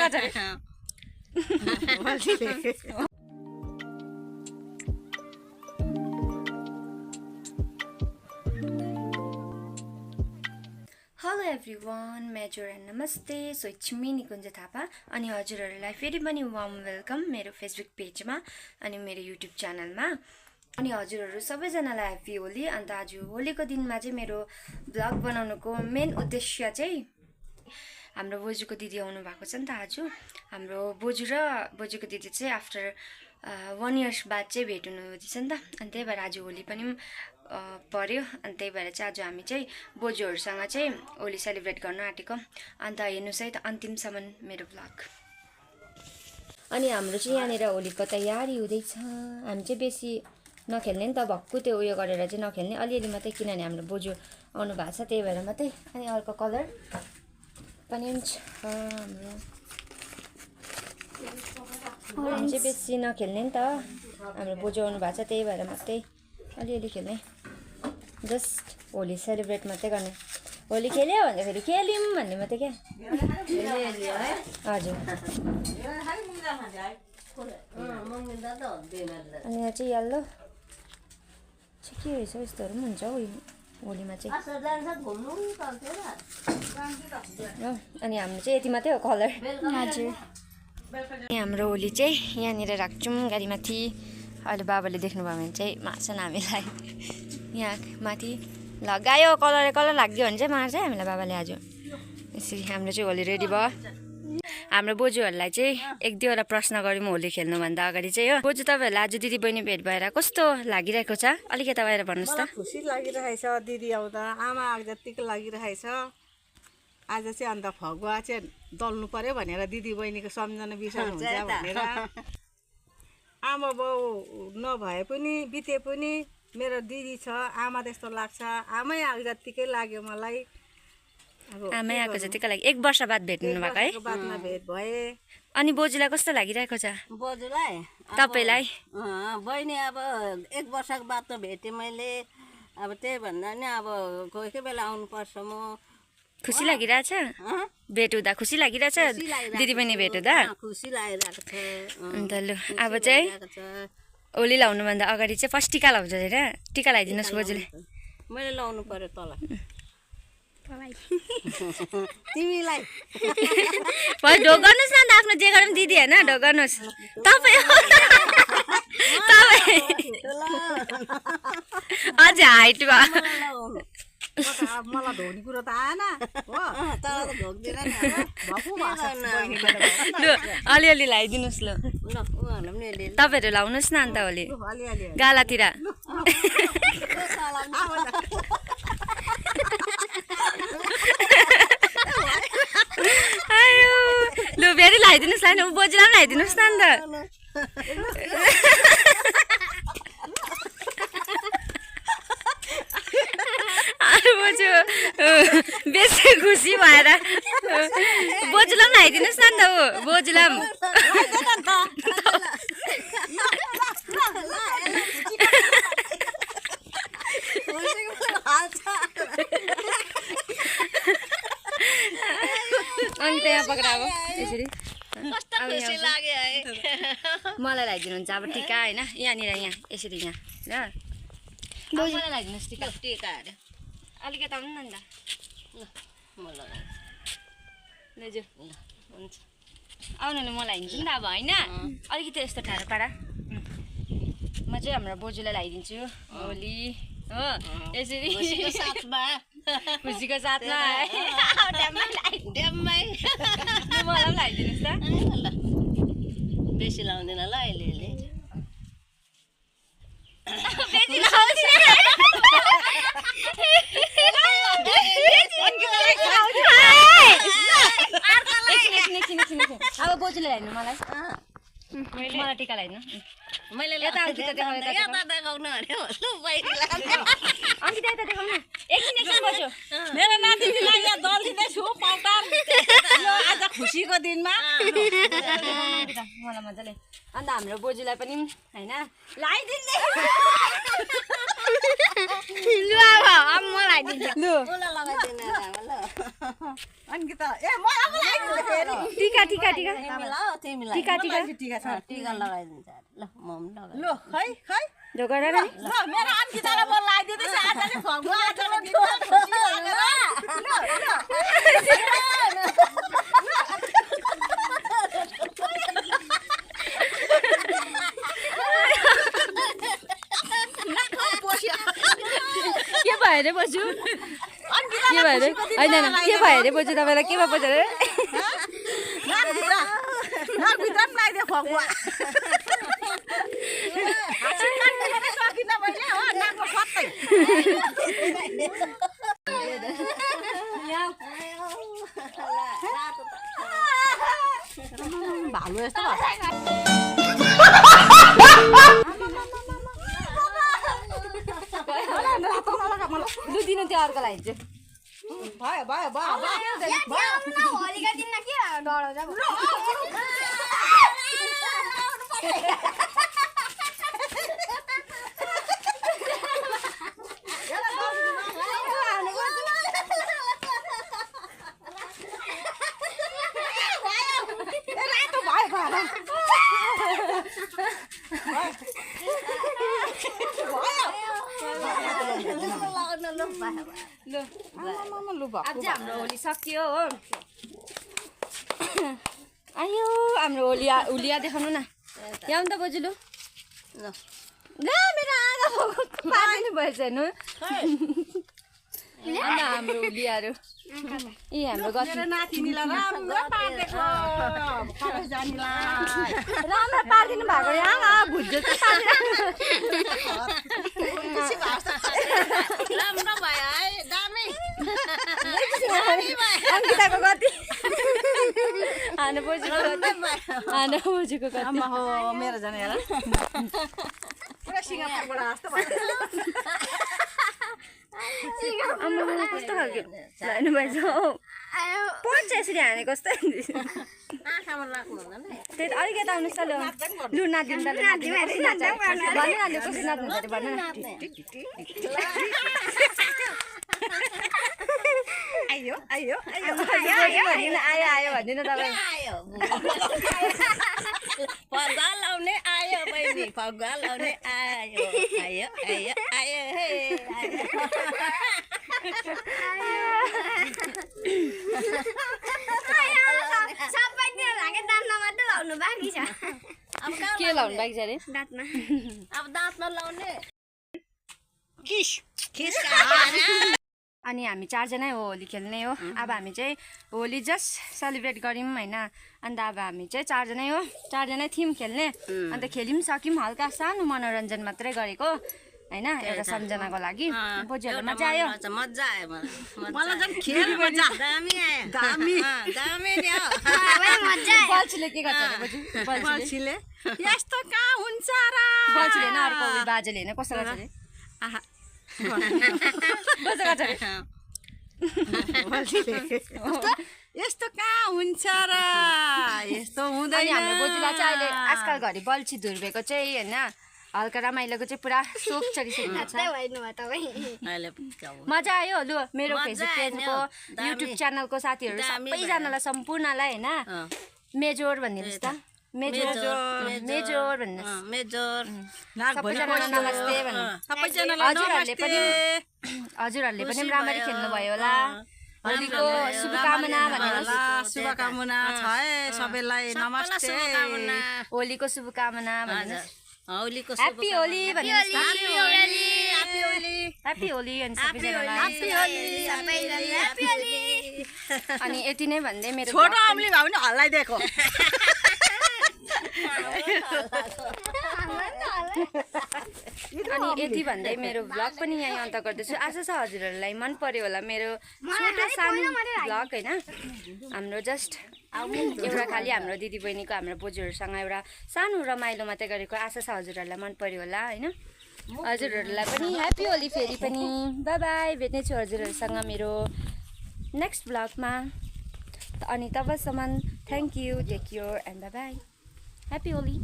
Hello everyone, major and नमस्ते। So it's me निकुञ्ज थापा अनि हजुरहरूलाई फेरि पनि वार्म वेलकम मेरो फेसबुक पेजमा अनि मेरो युट्युब च्यानलमा। अनि हजुरहरू सबैजनालाई ह्याप्पी होली। अन्त आज होलीको दिनमा चाहिँ मेरो भ्लग बनाउनुको मेन उद्देश्य चाहिँ हाम्रो बोजूको दिदी आउनु भएको छ नि त। आज हाम्रो बोजू र बोजूको दिदी चाहिँ आफ्टर 1 इयर्स बाद चाहिँ भेट हुनु हुँदैछ नि त। अनि त्यही भएर आज होली पनि पर्यो। अनि त्यही भएर चाहिँ आज हामी चाहिँ बोजूहरूसँग चाहिँ होली सेलिब्रेट गर्न आँटेको। अन्त हेर्नुहोस् है त अन्तिमसम्म मेरो भ्लग। अनि हाम्रो चाहिँ यहाँनिर होलीको तयारी हुँदैछ। हामी चाहिँ बेसी नखेल्ने नि त, भक्कु त्यो उयो गरेर चाहिँ नखेल्ने, अलिअलि मात्रै, किनभने हाम्रो बोजू आउनु भएको छ त्यही भएर मात्रै। अनि अर्को कलर पनि छ हाम्रो, हामी चाहिँ बेसी नखेल्ने नि त, हाम्रो बोजू आउनु भएको छ त्यही भएर मात्रै अलिअलि खेल्ने, जस्ट होली सेलिब्रेट मात्रै गर्ने। होली खेल्यो भन्दाखेरि खेल्यौँ भन्ने मात्रै क्या। हजुर। अनि यहाँ चाहिँ यल्लो चाहिँ के रहेछ, यस्तोहरू पनि हुन्छ हौ होलीमा चाहिँ। अनि हाम्रो चाहिँ यति मात्रै हो कलर। हजुर। हाम्रो होली चाहिँ यहाँनिर राख्छौँ गाडीमाथि। अहिले बाबाले देख्नुभयो भने चाहिँ मार्छन् हामीलाई। यहाँ माथि लगायो कलर लाग्यो भने चाहिँ मार्छ हामीलाई बाबाले। आज यसरी हाम्रो चाहिँ होली रेडी भयो। हाम्रो बोजूहरूलाई चाहिँ 1-2वटा प्रश्न गऱ्यौँ होली खेल्नुभन्दा अगाडि चाहिँ हो। बोजू तपाईँहरूलाई आज दिदी बहिनी भेट भएर कस्तो लागिरहेको छ, अलिकति बाहिर भन्नुहोस् त। खुसी लागिरहेछ दिदी आउँदा, आमा आएको जतिको लागिरहेछ आज चाहिँ। अन्त फगुवा चाहिँ दल्नु पर्यो भनेर दिदी बहिनीको सम्झना विषय हुन्छ भनेर। आमा बाउ नभए पनि बिते पनि मेरो दिदी छ, आमा त्यस्तो लाग्छ। आमै आएको जतिकै लाग्यो मलाई। आमै आएको जतिकै लाग्यो। 1 वर्ष बाद भेट्नु भएको है। बादमा भेट भए। अनि बोजूलाई कस्तो लागिरहेको छ बोजूलाई? तपाईँलाई? बहिनी अब 1 वर्षको बादमा भेटेँ मैले। अब त्यही भन्दा नि अब कोही कोही बेला आउनुपर्छ म। खुसी लागिरहेछ भेट हुँदा? खुसी लागिरहेछ दिदी बहिनी भेट हुँदा? खुसी लागिरहेको छ। अन्त लु अब चाहिँ होली लाउनुभन्दा अगाडि चाहिँ फर्स्ट टिका लाउँछ होइन? टिका लगाइदिनुहोस् बोजूले। मैले लाउनु पर्यो तल तिमीलाई। फर्स्ट ढोक गर्नुहोस् न त, आफ्नो जे गरौँ दिदी होइन, ढोक गर्नुहोस् तपाईँ। अझ हाइट भयो। मलाई धोनी कुरो त आएन हो, तर त ढोक्दिन नि। लु अलिअलि लगाइदिनुहोस्। ल तपाईँहरू लाउनुहोस् न अन्त होली गालातिर। लु फेरि लगाइदिनुहोस् न, बोजूलाई पनि लगाइदिनुहोस् न अन्त। बोजू बेसी खुसी भएर बोजूलाई पनि लगाइदिनुहोस् न अन्त। ऊ बोजूलाई पनि अनि त्यहाँ पक्राएको यसरी। मलाई लगाइदिनुहुन्छ अब टिका होइन, यहाँनिर यहाँ यसरी यहाँ ल। मलाई लगाइदिनुहोस् टिका। टिकाहरू अलिकति आउनु न अन्त। लैजु हुन्छ आउनु न, म लगाइदिन्छु नि त अब होइन। अलिकति यस्तो ठाडो पारा म चाहिँ हाम्रो बोजूलाई लगाइदिन्छु होली हो यसरी। खुसीको साथमा ड्याम्मै मलाई पनि लगाइदिनुहोस् त। बेसी लाउँदैन ल अहिले। बेसी लगाउँछु अब बोजूले लगाइदिनु मलाई। मलाई टिका लगाइदिनु। मैले यता अङ्किता देखाउनु, देखाउनु अरे अङ्किता यता देखाउनु न। एकछिन बोजू, मेरो नातिनीलाई यहाँ दल्दिँदैछु पाउटार आज खुसीको दिनमा। मलाई मजाले। अन्त हाम्रो बोजूलाई पनि होइन लगाइदिनु। लु अब म लगाइदिन्छु लु उसलाई लगाइदिनु ल अनि कि त ए मलाई पो लगाइदिनु फेरि टिका टिका टिका तिमीलाई हो तिमीलाई टिका टिका टिका छ टिका लगाइदिन्छ ल म पनि लगाइ लु खै खै जो गर न ल मेरो अन्कितालाई म लगाइदिँदैछ आज चाहिँ फगुवा आजलाई के भयो रे बजु के भयो रे होइन के भयो रे बजु तपाईँलाई केमा बज्यो रे नाकभित्र पनि लगाइदियो फगुवा सकिन मैले हो नाकमा सत्तै भालु यस्तो लु दिनु त्यो अर्कोलाई चाहिँ भयो भयो भयो होलीका दिनमा के डराउँछ लु अब चाहिँ हाम्रो होली सकियो हो आयो हाम्रो होलिया देखाउनु न यहाँ त बजु लु ल मेरो आँगा पार्नु भएछ हेर्नु अन्त हाम्रो होलियाहरू यी हाम्रो गति नातिनीलाई राम्रो पार्देको जानीलाई राम्रो पारिदिनु भएको रे आमा भुज्जो चाहिँ राम्रो भयो है दामी अङ्किताको गति हानु बोजूको गति हानु बोजूको गति आमा हो मेरो जाने हेर पुरा सिङ्गापुरबाट जस्तो भयो आमा कस्तो खालको लानु भएछ हौ पर्छ यसरी हानेको कस्तो आँखामा लाग्नु हुँदैन है त्यही त अलिकति आउनुहोस् त लु नाच्दिनु त भन्नु न लु कसरी नाच्नुहुन्छ अरे भन्नु न आयो आयो आयो आयो आयो भनिदिनु तपाईँ आयो फगुवा लाउने आयो बहिनी फगुवा लाउने आयो आयो आयो आयो हे सबैतिर लागे दाँतमा मात्रै लाउनु बाँकी छ अब कहाँ के लाउनु बाँकी छ अरे दाँतमा अब दाँतमा लाउने किस खिस अनि हामी चारजनै हो होली खेल्ने हो अब हामी चाहिँ होली जस्ट सेलिब्रेट गऱ्यौँ होइन अन्त अब हामी चाहिँ चारजनै थियौँ खेल्ने अन्त खेल्यौँ सक्यौँ हल्का सानो मनोरञ्जन मात्रै गरेको होइन एउटा सम्झनाको लागि बोजूहरूलाई मजा आयो मजा आयो मलाई मलाई झन् खेल मजा दामी आयो दामी दामी नि हो बल्छीले के गर्छ अरे बोजू बल्छीले यस्तो कहाँ हुन्छ र बल्छीले होइन अर्को उयो बाजेले होइन कस्तो गर्छ अरे आहा कस्तो गर्छ अरे बल्छीले यस्तो कहाँ हुन्छ र यस्तो अनि हुँदैन हाम्रो बोजूलाई चाहिँ अहिले आजकल घरि बल्छी धुर्बेको चाहिँ होइन हल्का रमाइलोको चाहिँ पुरा सोख चढिसकेको छ भइदिनु भयो तपाईँ अहिले मजा आयो लु मेरो मजा फेसबुक आयो पेजको दामी। युट्युब च्यानलको साथीहरू दामी सबैजनालाई सम्पूर्णलाई होइन मेजोर भनिदिनुहोस् त मेजोर भन्नुहोस् मेजोर सबैजनालाई नमस्ते भन्नु सबैजनालाई हजुरहरूले पनि राम्ररी खेल्नुभयो होला होलीको शुभकामना भन्नुहोस् शुभकामना छ है सबैलाई नमस्ते होलीको शुभकामना भन्नुहोस् होलीको ह्याप्पी होली भन्नुहोस् ह्याप्पी ह्याप्पी होली अनि सबैजनालाई अनि यति नै भन्दै मेरो छोटो अम्ली भए पनि हल्लाइदिएको अनि यति भन्दै मेरो भ्लग पनि यहीँ अन्त गर्दैछु आशा छ हजुरहरूलाई मन पर्यो होला मेरो छोटो सानो भ्लग होइन हाम्रो जस्ट एउटा खालि हाम्रो दिदीबहिनीको हाम्रो बोजूहरूसँग एउटा सानो रमाइलो मात्रै गरेको आशा छ हजुरहरूलाई मन पर्यो होला होइन हजुरहरूलाई पनि ह्याप्पी होली फेरि पनि बाई बाई भेट्नेछु हजुरहरूसँग मेरो नेक्स्ट भ्लगमा अनि तबसम्म thank you take care and bye bye happy Holi